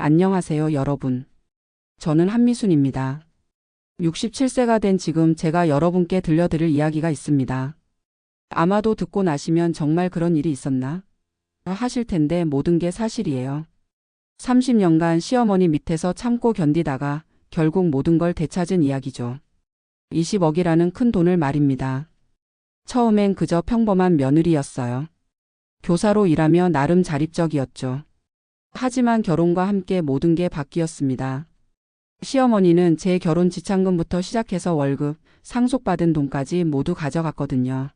안녕하세요, 여러분. 저는 한미순입니다. 67세가 된 지금 제가 여러분께 들려드릴 이야기가 있습니다. 아마도 듣고 나시면 정말 그런 일이 있었나? 하실 텐데 모든 게 사실이에요. 30년간 시어머니 밑에서 참고 견디다가 결국 모든 걸 되찾은 이야기죠. 20억이라는 큰 돈을 말입니다. 처음엔 그저 평범한 며느리였어요. 교사로 일하며 나름 자립적이었죠. 하지만 결혼과 함께 모든 게 바뀌었습니다. 시어머니는 제 결혼 지참금부터 시작해서 월급, 상속받은 돈까지 모두 가져갔거든요.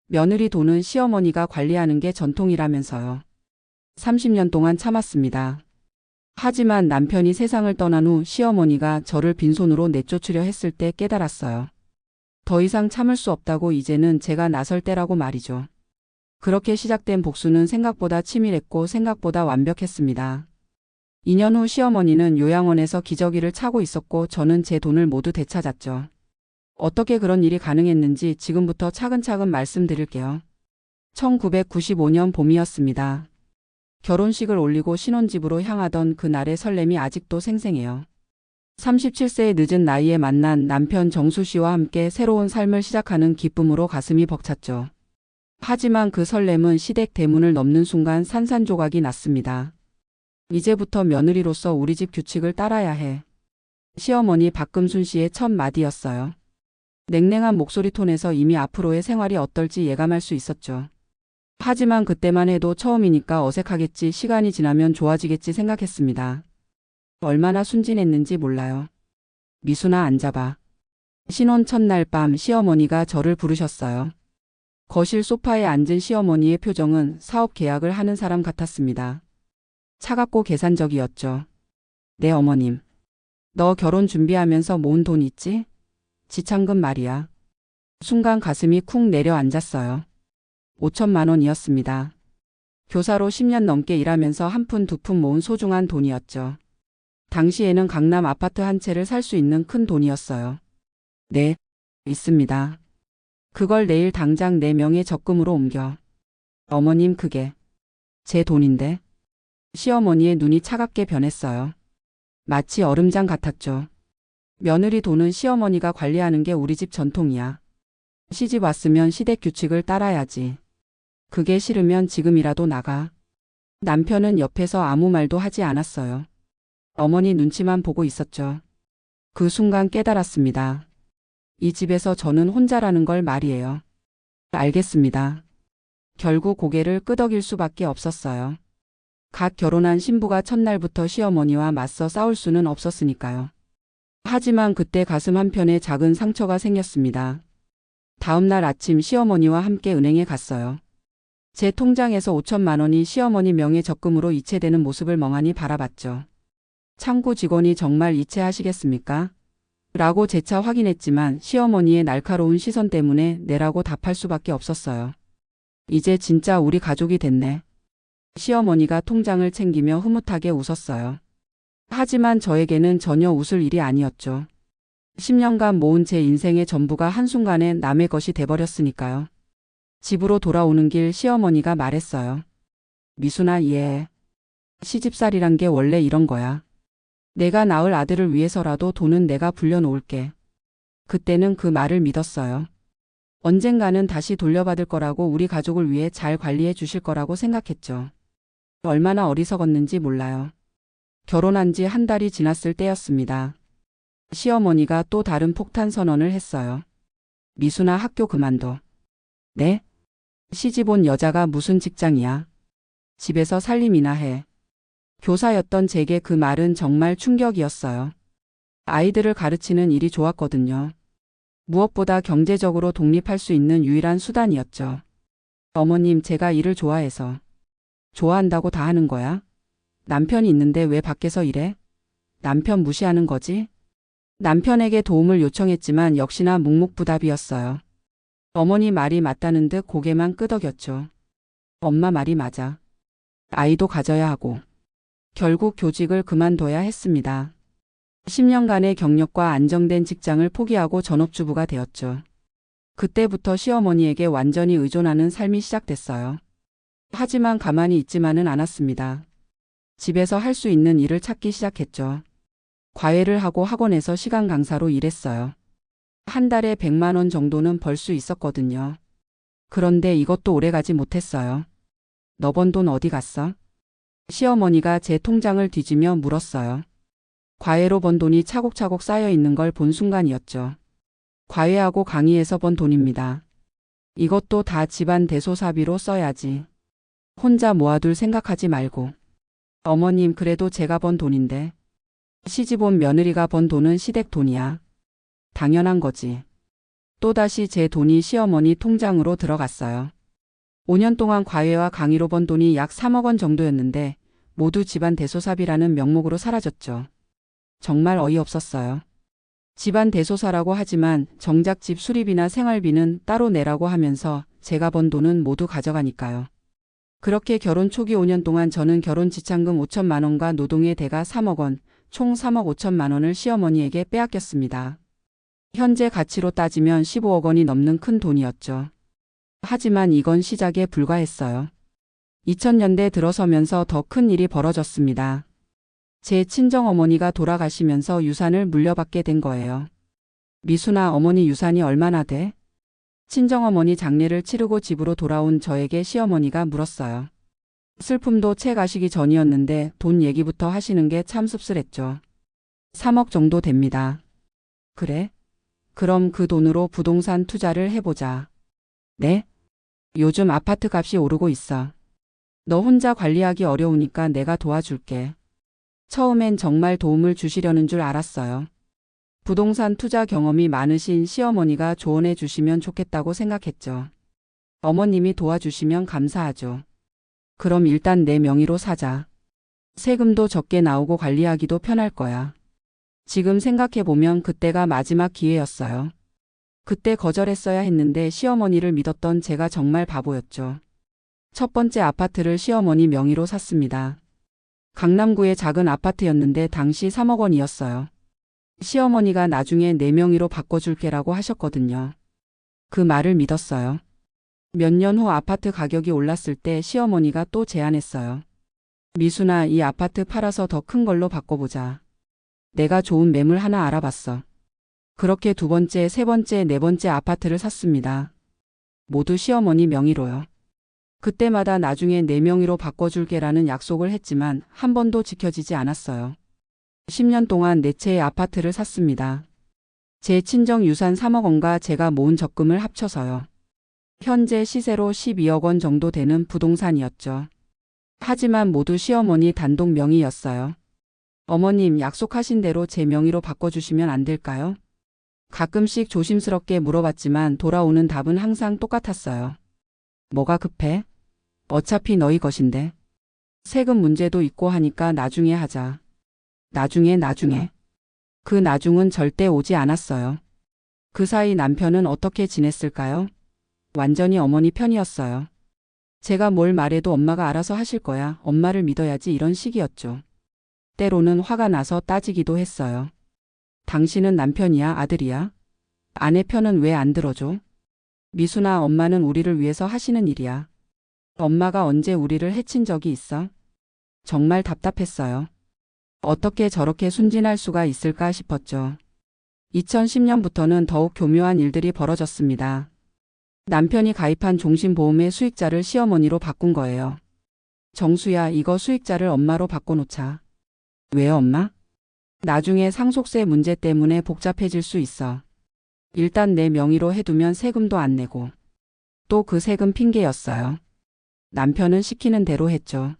며느리 돈은 시어머니가 관리하는 게 전통이라면서요. 30년 동안 참았습니다. 하지만 남편이 세상을 떠난 후 시어머니가 저를 빈손으로 내쫓으려 했을 때 깨달았어요. 더 이상 참을 수 없다고 이제는 제가 나설 때라고 말이죠. 그렇게 시작된 복수는 생각보다 치밀했고 생각보다 완벽했습니다. 2년 후 시어머니는 요양원에서 기저귀를 차고 있었고 저는 제 돈을 모두 되찾았죠. 어떻게 그런 일이 가능했는지 지금부터 차근차근 말씀드릴게요. 1995년 봄이었습니다. 결혼식을 올리고 신혼집으로 향하던 그날의 설렘이 아직도 생생해요. 37세의 늦은 나이에 만난 남편 정수 씨와 함께 새로운 삶을 시작하는 기쁨으로 가슴이 벅찼죠. 하지만 그 설렘은 시댁 대문을 넘는 순간 산산조각이 났습니다. 이제부터 며느리로서 우리 집 규칙을 따라야 해. 시어머니 박금순 씨의 첫 마디였어요. 냉랭한 목소리 톤에서 이미 앞으로의 생활이 어떨지 예감할 수 있었죠. 하지만 그때만 해도 처음이니까 어색하겠지, 시간이 지나면 좋아지겠지 생각했습니다. 얼마나 순진했는지 몰라요. 미순아, 앉아봐. 신혼 첫날 밤 시어머니가 저를 부르셨어요. 거실 소파에 앉은 시어머니의 표정은 사업 계약을 하는 사람 같았습니다. 차갑고 계산적이었죠. 네, 어머님. 너 결혼 준비하면서 모은 돈 있지? 지참금 말이야. 순간 가슴이 쿵 내려앉았어요. 5천만 원이었습니다. 교사로 10년 넘게 일하면서 한 푼 두 푼 모은 소중한 돈이었죠. 당시에는 강남 아파트 한 채를 살 수 있는 큰 돈이었어요. 네, 있습니다. 그걸 내일 당장 내 명의 적금으로 옮겨. 어머님, 그게 제 돈인데. 시어머니의 눈이 차갑게 변했어요. 마치 얼음장 같았죠. 며느리 돈은 시어머니가 관리하는 게 우리 집 전통이야. 시집 왔으면 시댁 규칙을 따라야지. 그게 싫으면 지금이라도 나가. 남편은 옆에서 아무 말도 하지 않았어요. 어머니 눈치만 보고 있었죠. 그 순간 깨달았습니다. 이 집에서 저는 혼자라는 걸 말이에요. 알겠습니다. 결국 고개를 끄덕일 수밖에 없었어요. 갓 결혼한 신부가 첫날부터 시어머니와 맞서 싸울 수는 없었으니까요. 하지만 그때 가슴 한편에 작은 상처가 생겼습니다. 다음 날 아침 시어머니와 함께 은행에 갔어요. 제 통장에서 5천만 원이 시어머니 명의 적금으로 이체되는 모습을 멍하니 바라봤죠. 창구 직원이 정말 이체하시겠습니까? 라고 재차 확인했지만 시어머니의 날카로운 시선 때문에 네라고 답할 수밖에 없었어요. 이제 진짜 우리 가족이 됐네. 시어머니가 통장을 챙기며 흐뭇하게 웃었어요. 하지만 저에게는 전혀 웃을 일이 아니었죠. 10년간 모은 제 인생의 전부가 한순간에 남의 것이 돼버렸으니까요. 집으로 돌아오는 길 시어머니가 말했어요. 미순아, 이해해. 시집살이란 게 원래 이런 거야. 내가 낳을 아들을 위해서라도 돈은 내가 불려놓을게. 그때는 그 말을 믿었어요. 언젠가는 다시 돌려받을 거라고, 우리 가족을 위해 잘 관리해 주실 거라고 생각했죠. 얼마나 어리석었는지 몰라요. 결혼한 지 한 달이 지났을 때였습니다. 시어머니가 또 다른 폭탄 선언을 했어요. 미순아, 학교 그만둬. 네? 시집 온 여자가 무슨 직장이야? 집에서 살림이나 해. 교사였던 제게 그 말은 정말 충격이었어요. 아이들을 가르치는 일이 좋았거든요. 무엇보다 경제적으로 독립할 수 있는 유일한 수단이었죠. 어머님, 제가 일을 좋아해서. 좋아한다고 다 하는 거야? 남편이 있는데 왜 밖에서 일해? 남편 무시하는 거지? 남편에게 도움을 요청했지만 역시나 묵묵부답이었어요. 어머니 말이 맞다는 듯 고개만 끄덕였죠. 엄마 말이 맞아. 아이도 가져야 하고. 결국 교직을 그만둬야 했습니다. 10년간의 경력과 안정된 직장을 포기하고 전업주부가 되었죠. 그때부터 시어머니에게 완전히 의존하는 삶이 시작됐어요. 하지만 가만히 있지만은 않았습니다. 집에서 할 수 있는 일을 찾기 시작했죠. 과외를 하고 학원에서 시간 강사로 일했어요. 한 달에 100만 원 정도는 벌 수 있었거든요. 그런데 이것도 오래가지 못했어요. 너 번 돈 어디 갔어? 시어머니가 제 통장을 뒤지며 물었어요. 과외로 번 돈이 차곡차곡 쌓여 있는 걸 본 순간이었죠. 과외하고 강의해서 번 돈입니다. 이것도 다 집안 대소사비로 써야지. 혼자 모아둘 생각하지 말고. 어머님, 그래도 제가 번 돈인데. 시집온 며느리가 번 돈은 시댁 돈이야. 당연한 거지. 또다시 제 돈이 시어머니 통장으로 들어갔어요. 5년 동안 과외와 강의로 번 돈이 약 3억 원 정도였는데 모두 집안 대소사비라는 명목으로 사라졌죠. 정말 어이없었어요. 집안 대소사라고 하지만 정작 집 수리비나 생활비는 따로 내라고 하면서 제가 번 돈은 모두 가져가니까요. 그렇게 결혼 초기 5년 동안 저는 결혼 지참금 5천만 원과 노동의 대가 3억 원, 총 3억 5천만 원을 시어머니에게 빼앗겼습니다. 현재 가치로 따지면 15억 원이 넘는 큰 돈이었죠. 하지만 이건 시작에 불과했어요. 2000년대 들어서면서 더 큰 일이 벌어졌습니다. 제 친정어머니가 돌아가시면서 유산을 물려받게 된 거예요. 미순아, 어머니 유산이 얼마나 돼? 친정어머니 장례를 치르고 집으로 돌아온 저에게 시어머니가 물었어요. 슬픔도 채 가시기 전이었는데 돈 얘기부터 하시는 게 참 씁쓸했죠. 3억 정도 됩니다. 그래? 그럼 그 돈으로 부동산 투자를 해보자. 네? 요즘 아파트 값이 오르고 있어. 너 혼자 관리하기 어려우니까 내가 도와줄게. 처음엔 정말 도움을 주시려는 줄 알았어요. 부동산 투자 경험이 많으신 시어머니가 조언해 주시면 좋겠다고 생각했죠. 어머님이 도와주시면 감사하죠. 그럼 일단 내 명의로 사자. 세금도 적게 나오고 관리하기도 편할 거야. 지금 생각해보면 그때가 마지막 기회였어요. 그때 거절했어야 했는데 시어머니를 믿었던 제가 정말 바보였죠. 첫 번째 아파트를 시어머니 명의로 샀습니다. 강남구의 작은 아파트였는데 당시 3억 원이었어요. 시어머니가 나중에 내 명의로 바꿔줄게라고 하셨거든요. 그 말을 믿었어요. 몇 년 후 아파트 가격이 올랐을 때 시어머니가 또 제안했어요. 미순아, 이 아파트 팔아서 더 큰 걸로 바꿔보자. 내가 좋은 매물 하나 알아봤어. 그렇게 두 번째, 세 번째, 네 번째 아파트를 샀습니다. 모두 시어머니 명의로요. 그때마다 나중에 내 명의로 바꿔줄게라는 약속을 했지만 한 번도 지켜지지 않았어요. 10년 동안 네 채의 아파트를 샀습니다. 제 친정 유산 3억 원과 제가 모은 적금을 합쳐서요. 현재 시세로 12억 원 정도 되는 부동산이었죠. 하지만 모두 시어머니 단독 명의였어요. 어머님, 약속하신 대로 제 명의로 바꿔주시면 안 될까요? 가끔씩 조심스럽게 물어봤지만 돌아오는 답은 항상 똑같았어요. 뭐가 급해? 어차피 너희 것인데. 세금 문제도 있고 하니까 나중에 하자. 나중에. 그 나중은 절대 오지 않았어요. 그 사이 남편은 어떻게 지냈을까요? 완전히 어머니 편이었어요. 제가 뭘 말해도 엄마가 알아서 하실 거야. 엄마를 믿어야지, 이런 식이었죠. 때로는 화가 나서 따지기도 했어요. 당신은 남편이야, 아들이야? 아내 편은 왜 안 들어줘? 미순아, 엄마는 우리를 위해서 하시는 일이야. 엄마가 언제 우리를 해친 적이 있어? 정말 답답했어요. 어떻게 저렇게 순진할 수가 있을까 싶었죠. 2010년부터는 더욱 교묘한 일들이 벌어졌습니다. 남편이 가입한 종신보험의 수익자를 시어머니로 바꾼 거예요. 정수야, 이거 수익자를 엄마로 바꿔놓자. 왜요, 엄마? 나중에 상속세 문제 때문에 복잡해질 수 있어. 일단 내 명의로 해두면 세금도 안 내고. 또 그 세금 핑계였어요. 남편은 시키는 대로 했죠.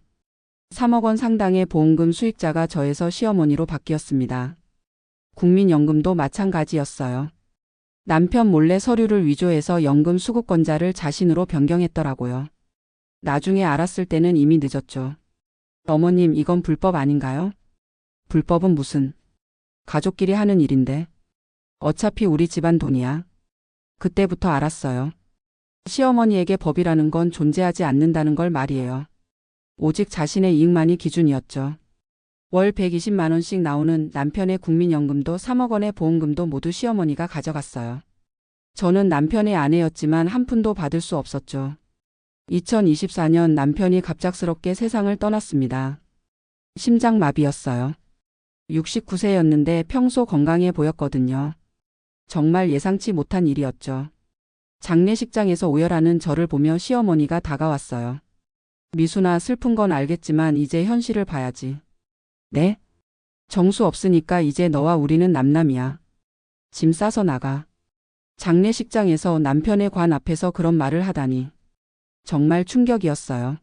3억 원 상당의 보험금 수익자가 저에서 시어머니로 바뀌었습니다. 국민연금도 마찬가지였어요. 남편 몰래 서류를 위조해서 연금 수급권자를 자신으로 변경했더라고요. 나중에 알았을 때는 이미 늦었죠. 어머님, 이건 불법 아닌가요? 불법은 무슨. 가족끼리 하는 일인데. 어차피 우리 집안 돈이야. 그때부터 알았어요. 시어머니에게 법이라는 건 존재하지 않는다는 걸 말이에요. 오직 자신의 이익만이 기준이었죠. 월 120만 원씩 나오는 남편의 국민연금도 3억 원의 보험금도 모두 시어머니가 가져갔어요. 저는 남편의 아내였지만 한 푼도 받을 수 없었죠. 2024년 남편이 갑작스럽게 세상을 떠났습니다. 심장마비였어요. 69세였는데 평소 건강해 보였거든요. 정말 예상치 못한 일이었죠. 장례식장에서 오열하는 저를 보며 시어머니가 다가왔어요. 미순아, 슬픈 건 알겠지만 이제 현실을 봐야지. 네? 정수 없으니까 이제 너와 우리는 남남이야. 짐 싸서 나가. 장례식장에서 남편의 관 앞에서 그런 말을 하다니. 정말 충격이었어요.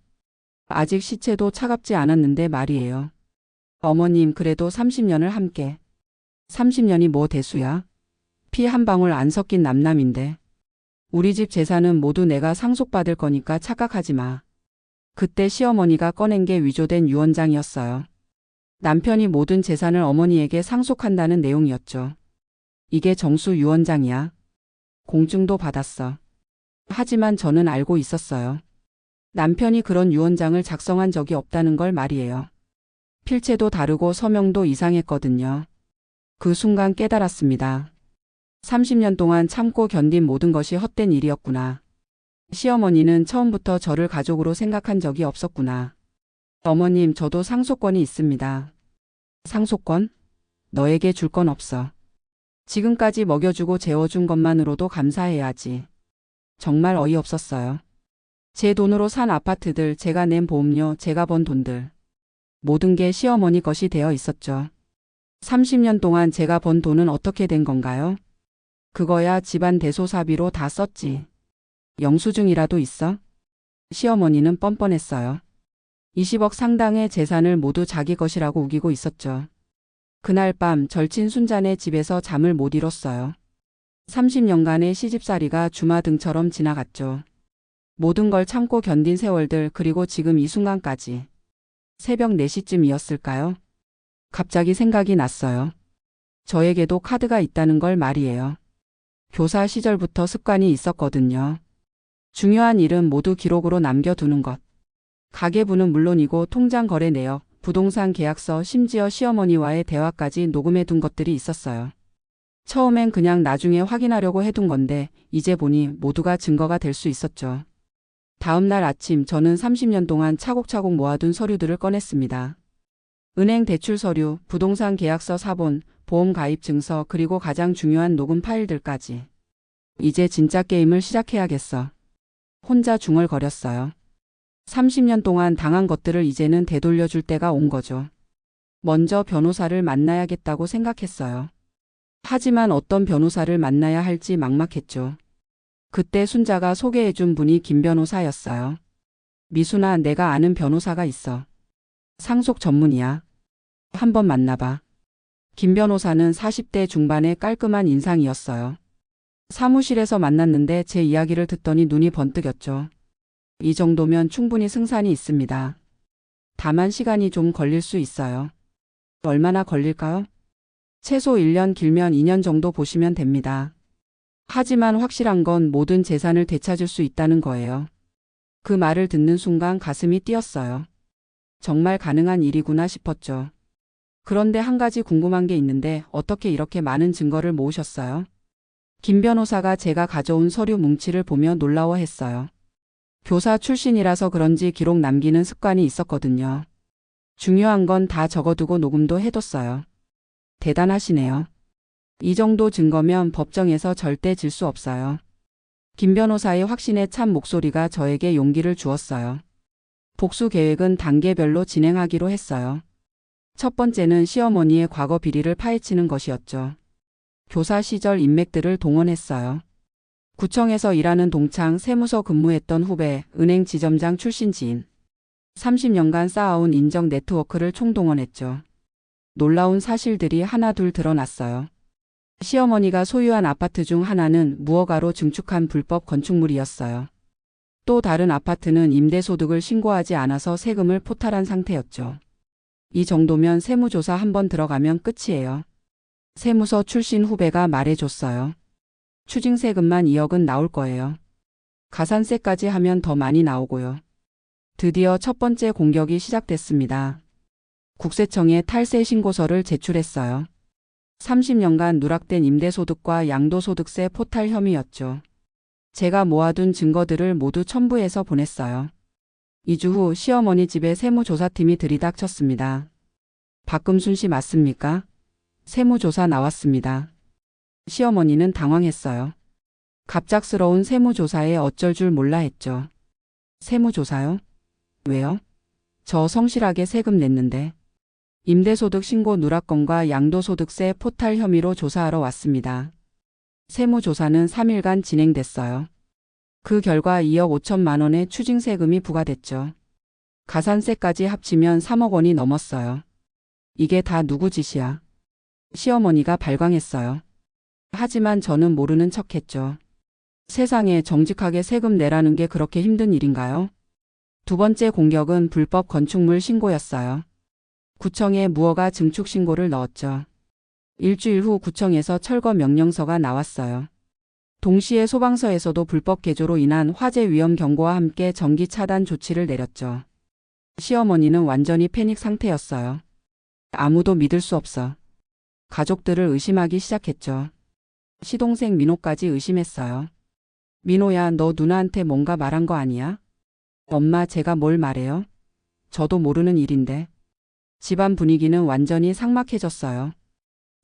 아직 시체도 차갑지 않았는데 말이에요. 어머님, 그래도 30년을 함께. 30년이 뭐 대수야? 피 한 방울 안 섞인 남남인데. 우리 집 재산은 모두 내가 상속받을 거니까 착각하지 마. 그때 시어머니가 꺼낸 게 위조된 유언장이었어요. 남편이 모든 재산을 어머니에게 상속한다는 내용이었죠. 이게 정수 유언장이야. 공증도 받았어. 하지만 저는 알고 있었어요. 남편이 그런 유언장을 작성한 적이 없다는 걸 말이에요. 필체도 다르고 서명도 이상했거든요. 그 순간 깨달았습니다. 30년 동안 참고 견딘 모든 것이 헛된 일이었구나. 시어머니는 처음부터 저를 가족으로 생각한 적이 없었구나. 어머님, 저도 상속권이 있습니다. 상속권? 너에게 줄 건 없어. 지금까지 먹여주고 재워준 것만으로도 감사해야지. 정말 어이없었어요. 제 돈으로 산 아파트들, 제가 낸 보험료, 제가 번 돈들. 모든 게 시어머니 것이 되어 있었죠. 30년 동안 제가 번 돈은 어떻게 된 건가요? 그거야 집안 대소사비로 다 썼지. 영수증이라도 있어? 시어머니는 뻔뻔했어요. 20억 상당의 재산을 모두 자기 것이라고 우기고 있었죠. 그날 밤 절친 순잔의 집에서 잠을 못 이뤘어요. 30년간의 시집살이가 주마등처럼 지나갔죠. 모든 걸 참고 견딘 세월들, 그리고 지금 이 순간까지. 새벽 4시쯤이었을까요? 갑자기 생각이 났어요. 저에게도 카드가 있다는 걸 말이에요. 교사 시절부터 습관이 있었거든요. 중요한 일은 모두 기록으로 남겨두는 것. 가계부는 물론이고 통장 거래 내역, 부동산 계약서, 심지어 시어머니와의 대화까지 녹음해 둔 것들이 있었어요. 처음엔 그냥 나중에 확인하려고 해둔 건데 이제 보니 모두가 증거가 될 수 있었죠. 다음 날 아침 저는 30년 동안 차곡차곡 모아둔 서류들을 꺼냈습니다. 은행 대출 서류, 부동산 계약서 사본, 보험 가입 증서, 그리고 가장 중요한 녹음 파일들까지. 이제 진짜 게임을 시작해야겠어. 혼자 중얼거렸어요. 30년 동안 당한 것들을 이제는 되돌려줄 때가 온 거죠. 먼저 변호사를 만나야겠다고 생각했어요. 하지만 어떤 변호사를 만나야 할지 막막했죠. 그때 순자가 소개해준 분이 김 변호사였어요. 미순아, 내가 아는 변호사가 있어. 상속 전문이야. 한번 만나봐. 김 변호사는 40대 중반의 깔끔한 인상이었어요. 사무실에서 만났는데 제 이야기를 듣더니 눈이 번뜩였죠. 이 정도면 충분히 승산이 있습니다. 다만 시간이 좀 걸릴 수 있어요. 얼마나 걸릴까요? 최소 1년, 길면 2년 정도 보시면 됩니다. 하지만 확실한 건 모든 재산을 되찾을 수 있다는 거예요. 그 말을 듣는 순간 가슴이 뛰었어요. 정말 가능한 일이구나 싶었죠. 그런데 한 가지 궁금한 게 있는데 어떻게 이렇게 많은 증거를 모으셨어요? 김 변호사가 제가 가져온 서류 뭉치를 보며 놀라워했어요. 교사 출신이라서 그런지 기록 남기는 습관이 있었거든요. 중요한 건 다 적어두고 녹음도 해뒀어요. 대단하시네요. 이 정도 증거면 법정에서 절대 질 수 없어요. 김 변호사의 확신에 찬 목소리가 저에게 용기를 주었어요. 복수 계획은 단계별로 진행하기로 했어요. 첫 번째는 시어머니의 과거 비리를 파헤치는 것이었죠. 교사 시절 인맥들을 동원했어요. 구청에서 일하는 동창, 세무서 근무했던 후배, 은행 지점장 출신 지인. 30년간 쌓아온 인적 네트워크를 총동원했죠. 놀라운 사실들이 하나둘 드러났어요. 시어머니가 소유한 아파트 중 하나는 무허가로 증축한 불법 건축물이었어요. 또 다른 아파트는 임대소득을 신고하지 않아서 세금을 포탈한 상태였죠. 이 정도면 세무조사 한번 들어가면 끝이에요. 세무서 출신 후배가 말해줬어요. 추징세금만 2억은 나올 거예요. 가산세까지 하면 더 많이 나오고요. 드디어 첫 번째 공격이 시작됐습니다. 국세청에 탈세 신고서를 제출했어요. 30년간 누락된 임대소득과 양도소득세 포탈 혐의였죠. 제가 모아둔 증거들을 모두 첨부해서 보냈어요. 2주 후 시어머니 집에 세무조사팀이 들이닥쳤습니다. 박금순 씨 맞습니까? 세무조사 나왔습니다. 시어머니는 당황했어요. 갑작스러운 세무조사에 어쩔 줄 몰라 했죠. 세무조사요? 왜요? 저 성실하게 세금 냈는데. 임대소득 신고 누락건과 양도소득세 포탈 혐의로 조사하러 왔습니다. 세무조사는 3일간 진행됐어요. 그 결과 2억 5천만 원의 추징세금이 부과됐죠. 가산세까지 합치면 3억 원이 넘었어요. 이게 다 누구 짓이야? 시어머니가 발광했어요. 하지만 저는 모르는 척했죠. 세상에 정직하게 세금 내라는 게 그렇게 힘든 일인가요? 두 번째 공격은 불법 건축물 신고였어요. 구청에 무허가 증축 신고를 넣었죠. 일주일 후 구청에서 철거 명령서가 나왔어요. 동시에 소방서에서도 불법 개조로 인한 화재 위험 경고와 함께 전기 차단 조치를 내렸죠. 시어머니는 완전히 패닉 상태였어요. 아무도 믿을 수 없어. 가족들을 의심하기 시작했죠. 시동생 민호까지 의심했어요. 민호야, 너 누나한테 뭔가 말한 거 아니야? 엄마, 제가 뭘 말해요? 저도 모르는 일인데. 집안 분위기는 완전히 삭막해졌어요.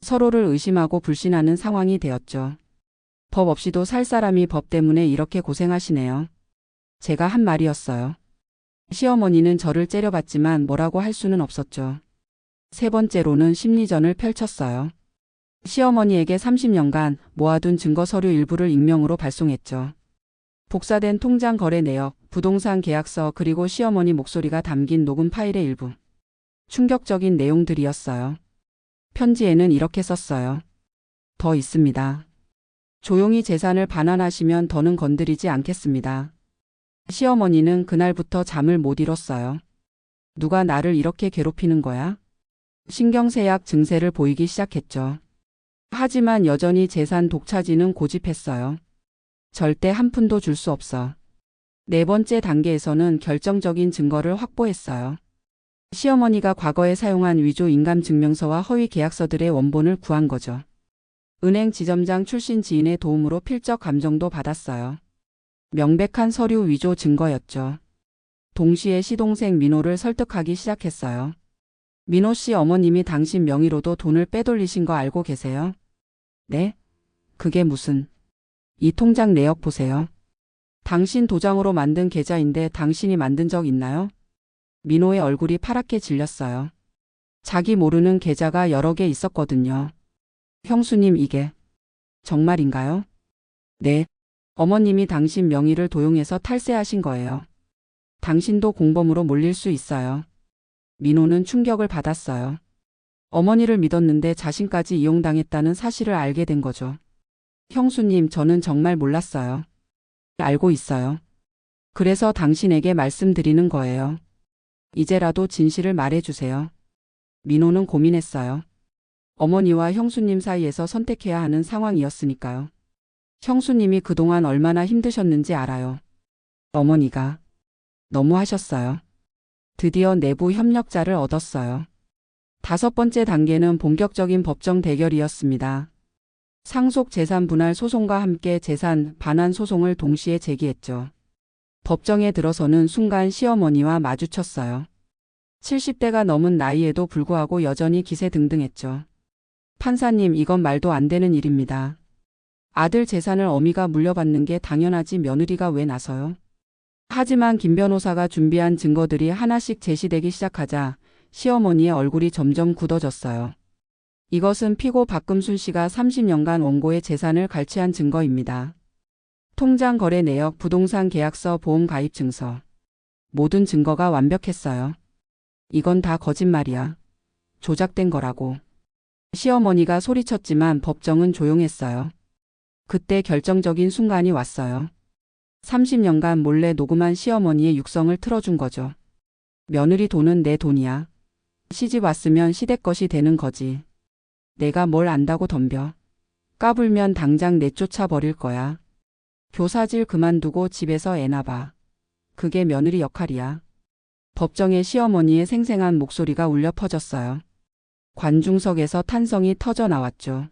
서로를 의심하고 불신하는 상황이 되었죠. 법 없이도 살 사람이 법 때문에 이렇게 고생하시네요. 제가 한 말이었어요. 시어머니는 저를 째려봤지만 뭐라고 할 수는 없었죠. 세 번째로는 심리전을 펼쳤어요. 시어머니에게 30년간 모아둔 증거 서류 일부를 익명으로 발송했죠. 복사된 통장 거래 내역, 부동산 계약서 그리고 시어머니 목소리가 담긴 녹음 파일의 일부. 충격적인 내용들이었어요. 편지에는 이렇게 썼어요. 더 있습니다. 조용히 재산을 반환하시면 더는 건드리지 않겠습니다. 시어머니는 그날부터 잠을 못 이뤘어요. 누가 나를 이렇게 괴롭히는 거야? 신경쇠약 증세를 보이기 시작했죠. 하지만 여전히 재산 독차지는 고집했어요. 절대 한 푼도 줄 수 없어. 네 번째 단계에서는 결정적인 증거를 확보했어요. 시어머니가 과거에 사용한 위조 인감증명서와 허위 계약서들의 원본을 구한 거죠. 은행 지점장 출신 지인의 도움으로 필적 감정도 받았어요. 명백한 서류 위조 증거였죠. 동시에 시동생 민호를 설득하기 시작했어요. 민호 씨 어머님이 당신 명의로도 돈을 빼돌리신 거 알고 계세요? 네? 그게 무슨... 이 통장 내역 보세요. 당신 도장으로 만든 계좌인데 당신이 만든 적 있나요? 민호의 얼굴이 파랗게 질렸어요. 자기 모르는 계좌가 여러 개 있었거든요. 형수님, 이게 정말인가요? 네. 어머님이 당신 명의를 도용해서 탈세하신 거예요. 당신도 공범으로 몰릴 수 있어요. 민호는 충격을 받았어요. 어머니를 믿었는데 자신까지 이용당했다는 사실을 알게 된 거죠. 형수님, 저는 정말 몰랐어요. 알고 있어요. 그래서 당신에게 말씀드리는 거예요. 이제라도 진실을 말해주세요. 민호는 고민했어요. 어머니와 형수님 사이에서 선택해야 하는 상황이었으니까요. 형수님이 그동안 얼마나 힘드셨는지 알아요. 어머니가 너무 하셨어요. 드디어 내부 협력자를 얻었어요. 다섯 번째 단계는 본격적인 법정 대결이었습니다. 상속 재산 분할 소송과 함께 재산 반환 소송을 동시에 제기했죠. 법정에 들어서는 순간 시어머니와 마주쳤어요. 70대가 넘은 나이에도 불구하고 여전히 기세등등했죠. 판사님, 이건 말도 안 되는 일입니다. 아들 재산을 어미가 물려받는 게 당연하지 며느리가 왜 나서요? 하지만 김 변호사가 준비한 증거들이 하나씩 제시되기 시작하자 시어머니의 얼굴이 점점 굳어졌어요. 이것은 피고 박금순 씨가 30년간 원고의 재산을 갈취한 증거입니다. 통장 거래 내역, 부동산 계약서, 보험 가입 증서. 모든 증거가 완벽했어요. 이건 다 거짓말이야. 조작된 거라고. 시어머니가 소리쳤지만 법정은 조용했어요. 그때 결정적인 순간이 왔어요. 30년간 몰래 녹음한 시어머니의 육성을 틀어준 거죠. 며느리 돈은 내 돈이야. 시집 왔으면 시댁 것이 되는 거지. 내가 뭘 안다고 덤벼. 까불면 당장 내쫓아 버릴 거야. 교사질 그만두고 집에서 애나 봐. 그게 며느리 역할이야. 법정에 시어머니의 생생한 목소리가 울려 퍼졌어요. 관중석에서 탄성이 터져 나왔죠.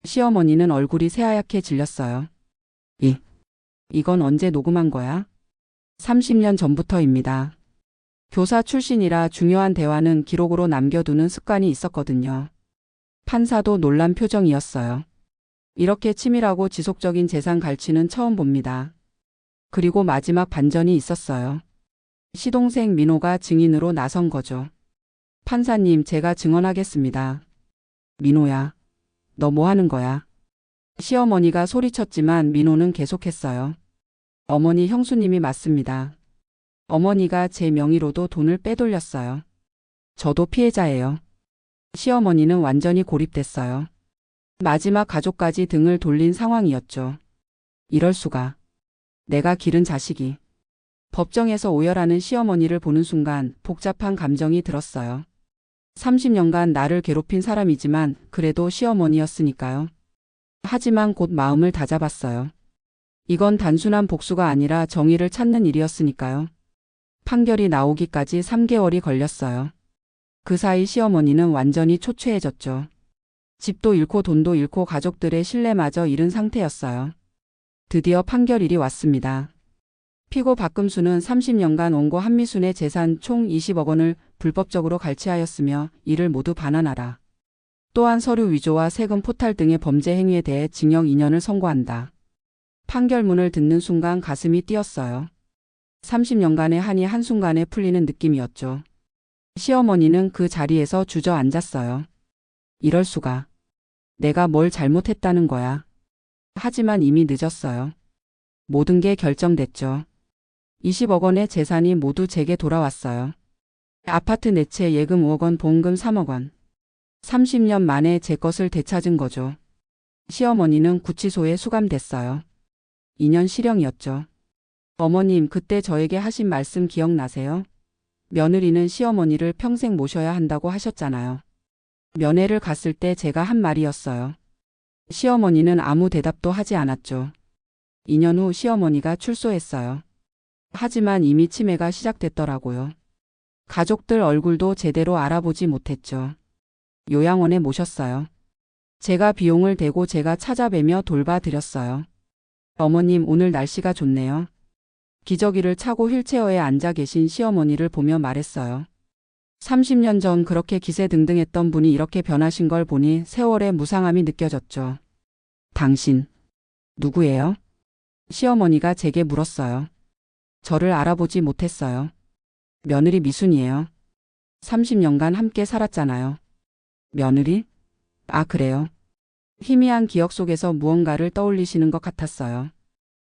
시어머니는 얼굴이 새하얗게 질렸어요. 이건 언제 녹음한 거야? 30년 전부터입니다. 교사 출신이라 중요한 대화는 기록으로 남겨두는 습관이 있었거든요. 판사도 놀란 표정이었어요. 이렇게 치밀하고 지속적인 재산 갈취는 처음 봅니다. 그리고 마지막 반전이 있었어요. 시동생 민호가 증인으로 나선 거죠. 판사님, 제가 증언하겠습니다. 민호야, 너 뭐 하는 거야? 시어머니가 소리쳤지만 민호는 계속했어요. 어머니, 형수님이 맞습니다. 어머니가 제 명의로도 돈을 빼돌렸어요. 저도 피해자예요. 시어머니는 완전히 고립됐어요. 마지막 가족까지 등을 돌린 상황이었죠. 이럴 수가. 내가 기른 자식이. 법정에서 오열하는 시어머니를 보는 순간 복잡한 감정이 들었어요. 30년간 나를 괴롭힌 사람이지만 그래도 시어머니였으니까요. 하지만 곧 마음을 다잡았어요. 이건 단순한 복수가 아니라 정의를 찾는 일이었으니까요. 판결이 나오기까지 3개월이 걸렸어요. 그 사이 시어머니는 완전히 초췌해졌죠. 집도 잃고 돈도 잃고 가족들의 신뢰마저 잃은 상태였어요. 드디어 판결일이 왔습니다. 피고 박금수는 30년간 원고 한미순의 재산 총 20억 원을 불법적으로 갈취하였으며 이를 모두 반환하라. 또한 서류 위조와 세금 포탈 등의 범죄 행위에 대해 징역 2년을 선고한다. 판결문을 듣는 순간 가슴이 뛰었어요. 30년간의 한이 한순간에 풀리는 느낌이었죠. 시어머니는 그 자리에서 주저앉았어요. 이럴 수가. 내가 뭘 잘못했다는 거야. 하지만 이미 늦었어요. 모든 게 결정됐죠. 20억 원의 재산이 모두 제게 돌아왔어요. 아파트 4채, 예금 5억 원, 보험금 3억 원. 30년 만에 제 것을 되찾은 거죠. 시어머니는 구치소에 수감됐어요. 2년 실형이었죠. 어머님, 그때 저에게 하신 말씀 기억나세요? 며느리는 시어머니를 평생 모셔야 한다고 하셨잖아요. 면회를 갔을 때 제가 한 말이었어요. 시어머니는 아무 대답도 하지 않았죠. 2년 후 시어머니가 출소했어요. 하지만 이미 치매가 시작됐더라고요. 가족들 얼굴도 제대로 알아보지 못했죠. 요양원에 모셨어요. 제가 비용을 대고 제가 찾아뵈며 돌봐드렸어요. 어머님, 오늘 날씨가 좋네요. 기저귀를 차고 휠체어에 앉아 계신 시어머니를 보며 말했어요. 30년 전 그렇게 기세등등했던 분이 이렇게 변하신 걸 보니 세월의 무상함이 느껴졌죠. 당신, 누구예요? 시어머니가 제게 물었어요. 저를 알아보지 못했어요. 며느리 미순이에요. 30년간 함께 살았잖아요. 며느리? 아, 그래요. 희미한 기억 속에서 무언가를 떠올리시는 것 같았어요.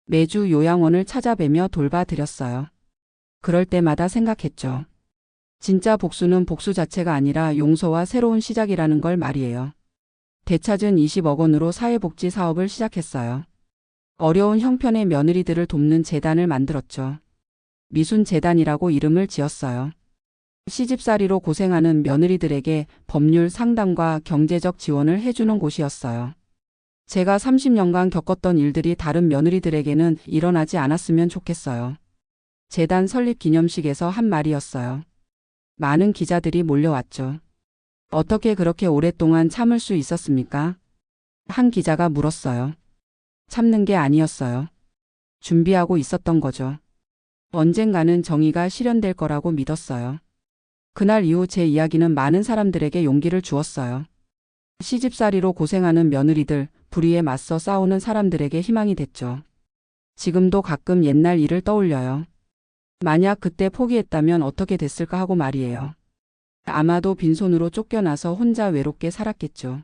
매주 요양원을 찾아뵈며 돌봐드렸어요. 그럴 때마다 생각했죠. 진짜 복수는 복수 자체가 아니라 용서와 새로운 시작이라는 걸 말이에요. 되찾은 20억 원으로 사회복지 사업을 시작했어요. 어려운 형편의 며느리들을 돕는 재단을 만들었죠. 미순재단이라고 이름을 지었어요. 시집살이로 고생하는 며느리들에게 법률 상담과 경제적 지원을 해주는 곳이었어요. 제가 30년간 겪었던 일들이 다른 며느리들에게는 일어나지 않았으면 좋겠어요. 재단 설립 기념식에서 한 말이었어요. 많은 기자들이 몰려왔죠. 어떻게 그렇게 오랫동안 참을 수 있었습니까? 한 기자가 물었어요. 참는 게 아니었어요. 준비하고 있었던 거죠. 언젠가는 정의가 실현될 거라고 믿었어요. 그날 이후 제 이야기는 많은 사람들에게 용기를 주었어요. 시집살이로 고생하는 며느리들, 불의에 맞서 싸우는 사람들에게 희망이 됐죠. 지금도 가끔 옛날 일을 떠올려요. 만약 그때 포기했다면 어떻게 됐을까 하고 말이에요. 아마도 빈손으로 쫓겨나서 혼자 외롭게 살았겠죠.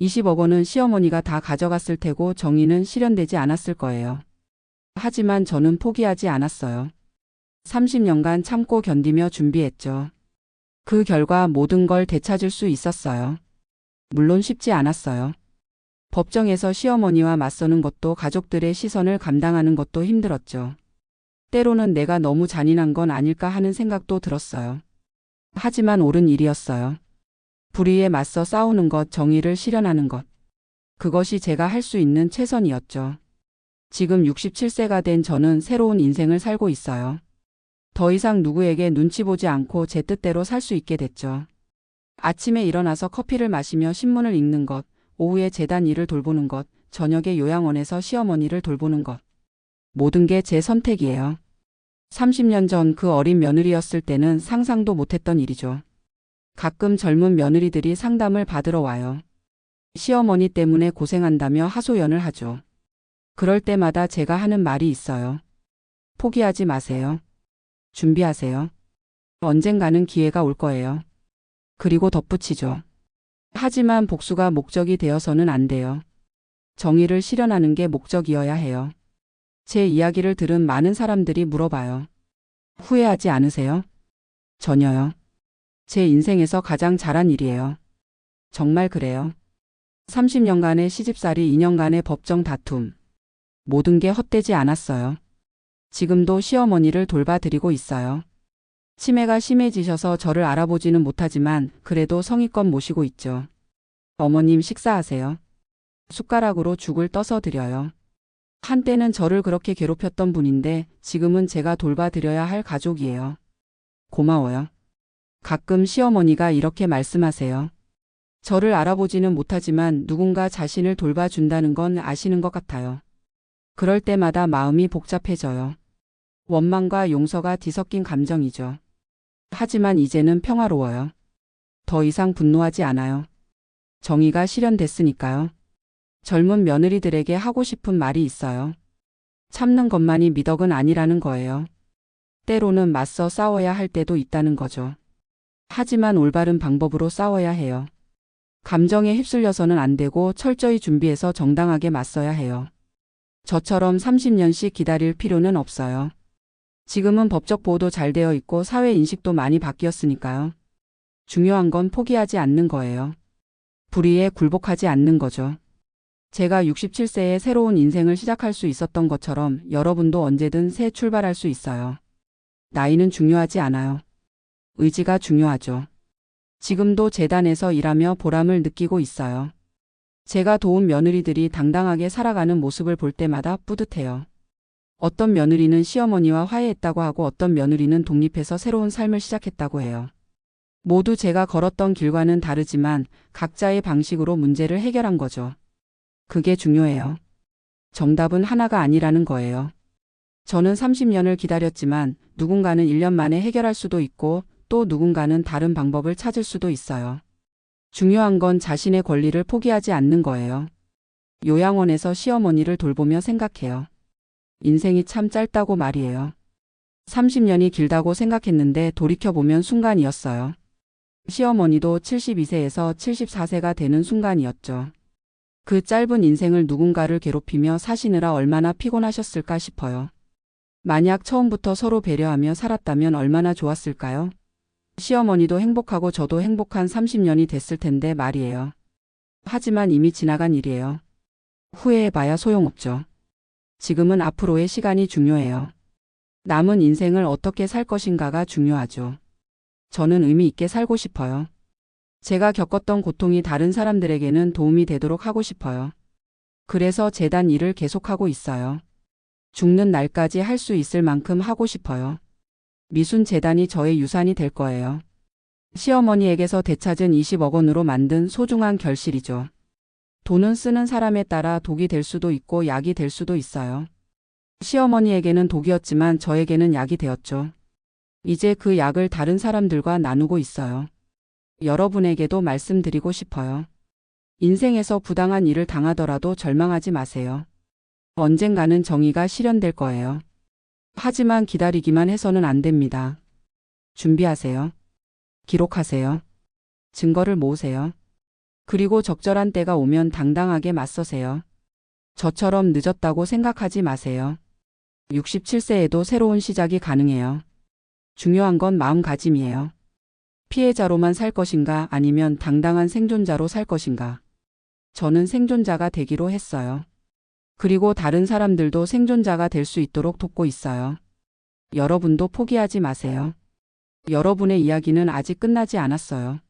20억 원은 시어머니가 다 가져갔을 테고 정의는 실현되지 않았을 거예요. 하지만 저는 포기하지 않았어요. 30년간 참고 견디며 준비했죠. 그 결과 모든 걸 되찾을 수 있었어요. 물론 쉽지 않았어요. 법정에서 시어머니와 맞서는 것도 가족들의 시선을 감당하는 것도 힘들었죠. 때로는 내가 너무 잔인한 건 아닐까 하는 생각도 들었어요. 하지만 옳은 일이었어요. 불의에 맞서 싸우는 것, 정의를 실현하는 것. 그것이 제가 할 수 있는 최선이었죠. 지금 67세가 된 저는 새로운 인생을 살고 있어요. 더 이상 누구에게 눈치 보지 않고 제 뜻대로 살 수 있게 됐죠. 아침에 일어나서 커피를 마시며 신문을 읽는 것, 오후에 재단 일을 돌보는 것, 저녁에 요양원에서 시어머니를 돌보는 것. 모든 게 제 선택이에요. 30년 전 그 어린 며느리였을 때는 상상도 못했던 일이죠. 가끔 젊은 며느리들이 상담을 받으러 와요. 시어머니 때문에 고생한다며 하소연을 하죠. 그럴 때마다 제가 하는 말이 있어요. 포기하지 마세요. 준비하세요. 언젠가는 기회가 올 거예요. 그리고 덧붙이죠. 하지만 복수가 목적이 되어서는 안 돼요. 정의를 실현하는 게 목적이어야 해요. 제 이야기를 들은 많은 사람들이 물어봐요. 후회하지 않으세요? 전혀요. 제 인생에서 가장 잘한 일이에요. 정말 그래요. 30년간의 시집살이, 2년간의 법정 다툼. 모든 게 헛되지 않았어요. 지금도 시어머니를 돌봐드리고 있어요. 치매가 심해지셔서 저를 알아보지는 못하지만 그래도 성의껏 모시고 있죠. 어머님 식사하세요. 숟가락으로 죽을 떠서 드려요. 한때는 저를 그렇게 괴롭혔던 분인데 지금은 제가 돌봐드려야 할 가족이에요. 고마워요. 가끔 시어머니가 이렇게 말씀하세요. 저를 알아보지는 못하지만 누군가 자신을 돌봐준다는 건 아시는 것 같아요. 그럴 때마다 마음이 복잡해져요. 원망과 용서가 뒤섞인 감정이죠. 하지만 이제는 평화로워요. 더 이상 분노하지 않아요. 정의가 실현됐으니까요. 젊은 며느리들에게 하고 싶은 말이 있어요. 참는 것만이 미덕은 아니라는 거예요. 때로는 맞서 싸워야 할 때도 있다는 거죠. 하지만 올바른 방법으로 싸워야 해요. 감정에 휩쓸려서는 안 되고 철저히 준비해서 정당하게 맞서야 해요. 저처럼 30년씩 기다릴 필요는 없어요. 지금은 법적 보호도 잘 되어 있고 사회 인식도 많이 바뀌었으니까요. 중요한 건 포기하지 않는 거예요. 불의에 굴복하지 않는 거죠. 제가 67세에 새로운 인생을 시작할 수 있었던 것처럼 여러분도 언제든 새 출발할 수 있어요. 나이는 중요하지 않아요. 의지가 중요하죠. 지금도 재단에서 일하며 보람을 느끼고 있어요. 제가 도운 며느리들이 당당하게 살아가는 모습을 볼 때마다 뿌듯해요. 어떤 며느리는 시어머니와 화해했다고 하고 어떤 며느리는 독립해서 새로운 삶을 시작했다고 해요. 모두 제가 걸었던 길과는 다르지만 각자의 방식으로 문제를 해결한 거죠. 그게 중요해요. 정답은 하나가 아니라는 거예요. 저는 30년을 기다렸지만 누군가는 1년 만에 해결할 수도 있고 또 누군가는 다른 방법을 찾을 수도 있어요. 중요한 건 자신의 권리를 포기하지 않는 거예요. 요양원에서 시어머니를 돌보며 생각해요. 인생이 참 짧다고 말이에요. 30년이 길다고 생각했는데 돌이켜보면 순간이었어요. 시어머니도 72세에서 74세가 되는 순간이었죠. 그 짧은 인생을 누군가를 괴롭히며 사시느라 얼마나 피곤하셨을까 싶어요. 만약 처음부터 서로 배려하며 살았다면 얼마나 좋았을까요? 시어머니도 행복하고 저도 행복한 30년이 됐을 텐데 말이에요. 하지만 이미 지나간 일이에요. 후회해봐야 소용없죠. 지금은 앞으로의 시간이 중요해요. 남은 인생을 어떻게 살 것인가가 중요하죠. 저는 의미 있게 살고 싶어요. 제가 겪었던 고통이 다른 사람들에게는 도움이 되도록 하고 싶어요. 그래서 재단 일을 계속하고 있어요. 죽는 날까지 할 수 있을 만큼 하고 싶어요. 미순 재단이 저의 유산이 될 거예요. 시어머니에게서 되찾은 20억 원으로 만든 소중한 결실이죠. 돈은 쓰는 사람에 따라 독이 될 수도 있고 약이 될 수도 있어요. 시어머니에게는 독이었지만 저에게는 약이 되었죠. 이제 그 약을 다른 사람들과 나누고 있어요. 여러분에게도 말씀드리고 싶어요. 인생에서 부당한 일을 당하더라도 절망하지 마세요. 언젠가는 정의가 실현될 거예요. 하지만 기다리기만 해서는 안 됩니다. 준비하세요. 기록하세요. 증거를 모으세요. 그리고 적절한 때가 오면 당당하게 맞서세요. 저처럼 늦었다고 생각하지 마세요. 67세에도 새로운 시작이 가능해요. 중요한 건 마음가짐이에요. 피해자로만 살 것인가 아니면 당당한 생존자로 살 것인가. 저는 생존자가 되기로 했어요. 그리고 다른 사람들도 생존자가 될 수 있도록 돕고 있어요. 여러분도 포기하지 마세요. 여러분의 이야기는 아직 끝나지 않았어요.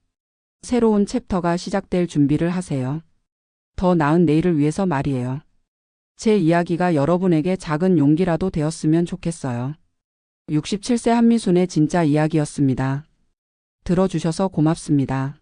새로운 챕터가 시작될 준비를 하세요. 더 나은 내일을 위해서 말이에요. 제 이야기가 여러분에게 작은 용기라도 되었으면 좋겠어요. 67세 한미순의 진짜 이야기였습니다. 들어주셔서 고맙습니다.